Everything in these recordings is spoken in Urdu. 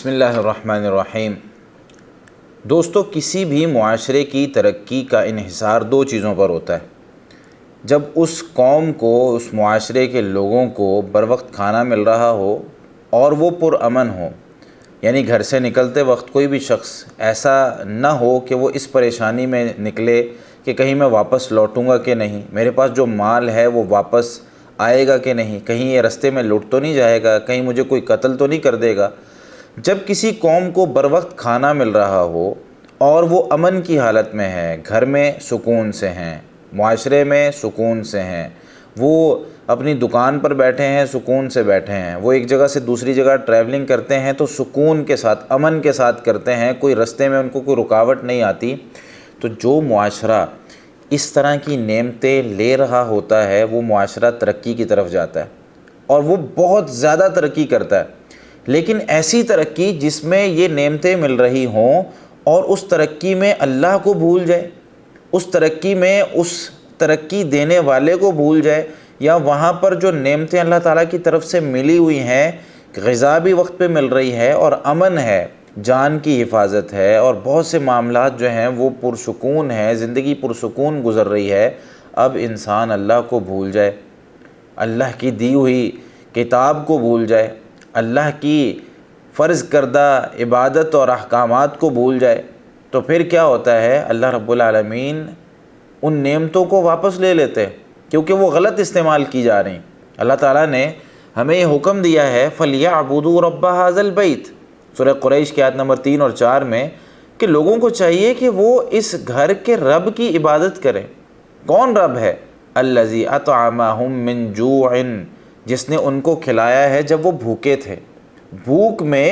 بسم اللہ الرحمن الرحیم۔ دوستو، کسی بھی معاشرے کی ترقی کا انحصار دو چیزوں پر ہوتا ہے۔ جب اس قوم کو، اس معاشرے کے لوگوں کو بروقت کھانا مل رہا ہو اور وہ پرامن ہو، یعنی گھر سے نکلتے وقت کوئی بھی شخص ایسا نہ ہو کہ وہ اس پریشانی میں نکلے کہ کہیں میں واپس لوٹوں گا کہ نہیں، میرے پاس جو مال ہے وہ واپس آئے گا کہ نہیں، کہیں یہ رستے میں لٹ تو نہیں جائے گا، کہیں مجھے کوئی قتل تو نہیں کر دے گا۔ جب کسی قوم کو بروقت کھانا مل رہا ہو اور وہ امن کی حالت میں ہے، گھر میں سکون سے ہیں، معاشرے میں سکون سے ہیں، وہ اپنی دکان پر بیٹھے ہیں، سکون سے بیٹھے ہیں، وہ ایک جگہ سے دوسری جگہ ٹریولنگ کرتے ہیں تو سکون کے ساتھ، امن کے ساتھ کرتے ہیں، کوئی رستے میں ان کو کوئی رکاوٹ نہیں آتی، تو جو معاشرہ اس طرح کی نعمتیں لے رہا ہوتا ہے وہ معاشرہ ترقی کی طرف جاتا ہے اور وہ بہت زیادہ ترقی کرتا ہے۔ لیکن ایسی ترقی جس میں یہ نعمتیں مل رہی ہوں اور اس ترقی میں اللہ کو بھول جائے، اس ترقی میں اس ترقی دینے والے کو بھول جائے، یا وہاں پر جو نعمتیں اللہ تعالیٰ کی طرف سے ملی ہوئی ہیں، غذا بھی وقت پہ مل رہی ہے اور امن ہے، جان کی حفاظت ہے اور بہت سے معاملات جو ہیں وہ پرسکون ہیں، زندگی پرسکون گزر رہی ہے، اب انسان اللہ کو بھول جائے، اللہ کی دی ہوئی کتاب کو بھول جائے، اللہ کی فرض کردہ عبادت اور احکامات کو بھول جائے، تو پھر کیا ہوتا ہے؟ اللہ رب العالمین ان نعمتوں کو واپس لے لیتے ہیں کیونکہ وہ غلط استعمال کی جا رہی ہیں۔ اللہ تعالیٰ نے ہمیں یہ حکم دیا ہے فَلْيَعْبُدُوا رَبَّ هَذَا الْبَيْتِ، سورہ قریش کی آیت نمبر 3 اور 4 میں، کہ لوگوں کو چاہیے کہ وہ اس گھر کے رب کی عبادت کریں۔ کون رب ہے؟ الَّذِي أَطْعَمَهُم مِّن جُوعٍ، جس نے ان کو کھلایا ہے جب وہ بھوکے تھے، بھوک میں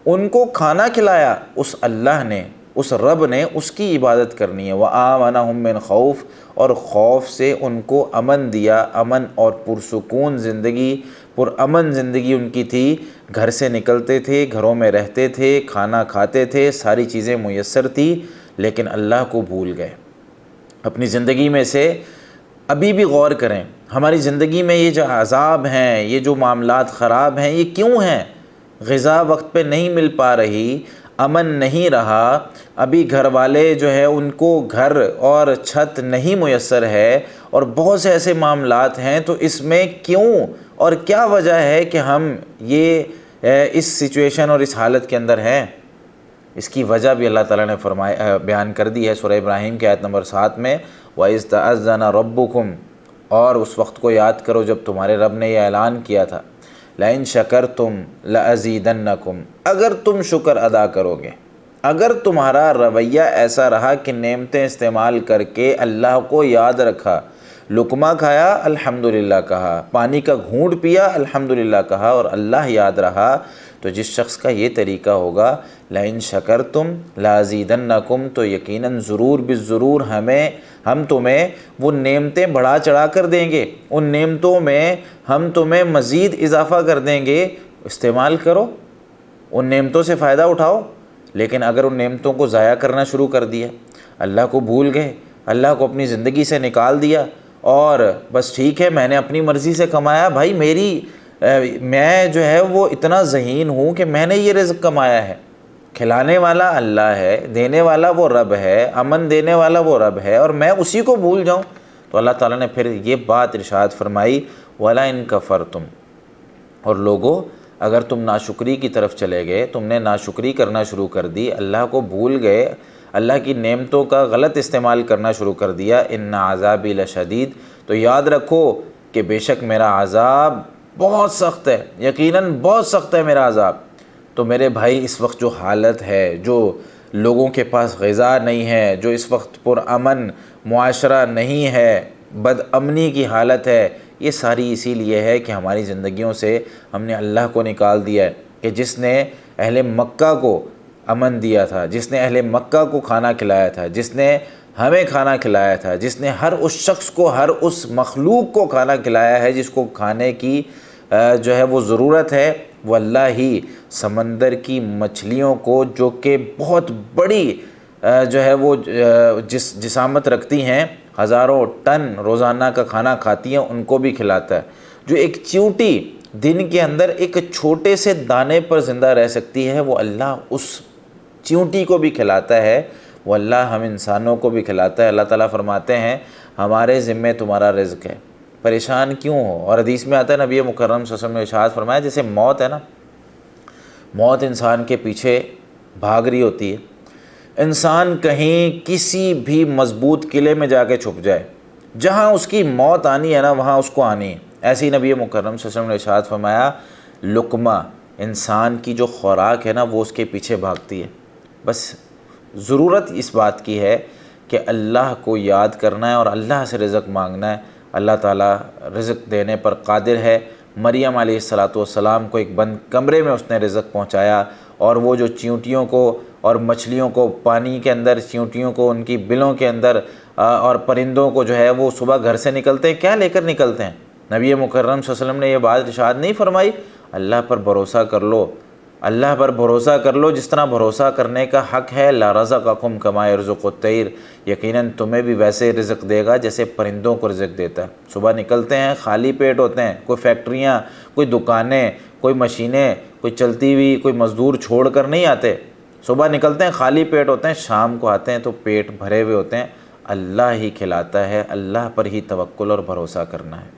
ان کو کھانا کھلایا، اس اللہ نے، اس رب نے، اس کی عبادت کرنی ہے۔ وَآمَنَهُم مِّن خَوْفٍ، اور خوف سے ان کو امن دیا، امن اور پرسکون زندگی، پرامن زندگی ان کی تھی، گھر سے نکلتے تھے، گھروں میں رہتے تھے، کھانا کھاتے تھے، ساری چیزیں میسر تھی، لیکن اللہ کو بھول گئے۔ اپنی زندگی میں سے ابھی بھی غور کریں، ہماری زندگی میں یہ جو عذاب ہیں، یہ جو معاملات خراب ہیں، یہ کیوں ہیں؟ غذا وقت پہ نہیں مل پا رہی، امن نہیں رہا، ابھی گھر والے جو ہے ان کو گھر اور چھت نہیں میسر ہے، اور بہت سے ایسے معاملات ہیں، تو اس میں کیوں اور کیا وجہ ہے کہ ہم یہ اس سچویشن اور اس حالت کے اندر ہیں؟ اس کی وجہ بھی اللہ تعالیٰ نے بیان کر دی ہے سورہ ابراہیم کی آیت نمبر 7 میں، وَإِذْ تَأَذَّنَ رَبُّكُمْ، اور اس وقت کو یاد کرو جب تمہارے رب نے یہ اعلان کیا تھا، لَإِن شَكَرْتُمْ لَأَزِيدَنَّكُمْ، اگر تم شکر ادا کرو گے، اگر تمہارا رویہ ایسا رہا کہ نعمتیں استعمال کر کے اللہ کو یاد رکھا، لقمہ کھایا الحمدللہ کہا، پانی کا گھونٹ پیا الحمدللہ کہا اور اللہ یاد رہا، تو جس شخص کا یہ طریقہ ہوگا لَإِن شَكَرْتُمْ لَأَزِيدَنَّكُمْ، تو یقیناً ضرور بالضرور ہم تمہیں وہ نعمتیں بڑھا چڑھا کر دیں گے، ان نعمتوں میں ہم تمہیں مزید اضافہ کر دیں گے، استعمال کرو، ان نعمتوں سے فائدہ اٹھاؤ۔ لیکن اگر ان نعمتوں کو ضائع کرنا شروع کر دیا، اللہ کو بھول گئے، اللہ کو اپنی زندگی سے نکال دیا، اور بس ٹھیک ہے میں نے اپنی مرضی سے کمایا، بھائی میں جو ہے وہ اتنا ذہین ہوں کہ میں نے یہ رزق کمایا ہے، کھلانے والا اللہ ہے، دینے والا وہ رب ہے، امن دینے والا وہ رب ہے، اور میں اسی کو بھول جاؤں، تو اللہ تعالیٰ نے پھر یہ بات ارشاد فرمائی وَلَئِن كَفَرْتُمْ، اور لوگو اگر تم ناشکری کی طرف چلے گئے، تم نے ناشکری کرنا شروع کر دی، اللہ کو بھول گئے، اللہ کی نعمتوں کا غلط استعمال کرنا شروع کر دیا، اِنَّ عَذَابِي لَشَدِيدٌ، تو یاد رکھو کہ بے شک میرا عذاب بہت سخت ہے، یقیناً بہت سخت ہے میرا عذاب۔ تو میرے بھائی، اس وقت جو حالت ہے، جو لوگوں کے پاس غذا نہیں ہے، جو اس وقت پرامن معاشرہ نہیں ہے، بد امنی کی حالت ہے، یہ ساری اسی لیے ہے کہ ہماری زندگیوں سے ہم نے اللہ کو نکال دیا ہے، کہ جس نے اہل مکہ کو امن دیا تھا، جس نے اہل مکہ کو کھانا کھلایا تھا، جس نے ہمیں کھانا کھلایا تھا، جس نے ہر اس شخص کو، ہر اس مخلوق کو کھانا کھلایا ہے جس کو کھانے کی جو ہے وہ ضرورت ہے، وہ اللہ ہی سمندر کی مچھلیوں کو، جو کہ بہت بڑی جو ہے وہ جسامت رکھتی ہیں، ہزاروں ٹن روزانہ کا کھانا کھاتی ہیں، ان کو بھی کھلاتا ہے۔ جو ایک چیونٹی دن کے اندر ایک چھوٹے سے دانے پر زندہ رہ سکتی ہے، وہ اللہ اس چیونٹی کو بھی کھلاتا ہے، وہ اللہ ہم انسانوں کو بھی کھلاتا ہے۔ اللہ تعالیٰ فرماتے ہیں ہمارے ذمے تمہارا رزق ہے، پریشان کیوں ہو؟ اور حدیث میں آتا ہے نبی مکرم صلی اللہ علیہ وسلم نے ارشاد فرمایا جیسے موت ہے نا، موت انسان کے پیچھے بھاگ رہی ہوتی ہے، انسان کہیں کسی بھی مضبوط قلعے میں جا کے چھپ جائے، جہاں اس کی موت آنی ہے نا وہاں اس کو آنی ہے۔ ایسے ہی نبی مکرم صلی اللہ علیہ وسلم نے ارشاد فرمایا لقمہ، انسان کی جو خوراک ہے نا وہ اس کے پیچھے بھاگتی ہے، بس ضرورت اس بات کی ہے کہ اللہ کو یاد کرنا ہے اور اللہ سے رزق مانگنا ہے۔ اللہ تعالیٰ رزق دینے پر قادر ہے۔ مریم علیہ السلام کو ایک بند کمرے میں اس نے رزق پہنچایا، اور وہ جو چیونٹیوں کو اور مچھلیوں کو پانی کے اندر، چیونٹیوں کو ان کی بلوں کے اندر، اور پرندوں کو جو ہے وہ صبح گھر سے نکلتے ہیں، کیا لے کر نکلتے ہیں؟ نبی مکرم صلی اللہ علیہ وسلم نے یہ بات ارشاد نہیں فرمائی اللہ پر بھروسہ کر لو، اللہ پر بھروسہ کر لو جس طرح بھروسہ کرنے کا حق ہے، لا رزقکم کما یرزق الطیر، یقیناً تمہیں بھی ویسے رزق دے گا جیسے پرندوں کو رزق دیتا ہے۔ صبح نکلتے ہیں خالی پیٹ ہوتے ہیں، کوئی فیکٹریاں، کوئی دکانیں، کوئی مشینیں، کوئی چلتی ہوئی، کوئی مزدور چھوڑ کر نہیں آتے، صبح نکلتے ہیں خالی پیٹ ہوتے ہیں، شام کو آتے ہیں تو پیٹ بھرے ہوئے ہوتے ہیں۔ اللہ ہی کھلاتا ہے، اللہ پر ہی توکل اور بھروسہ کرنا ہے۔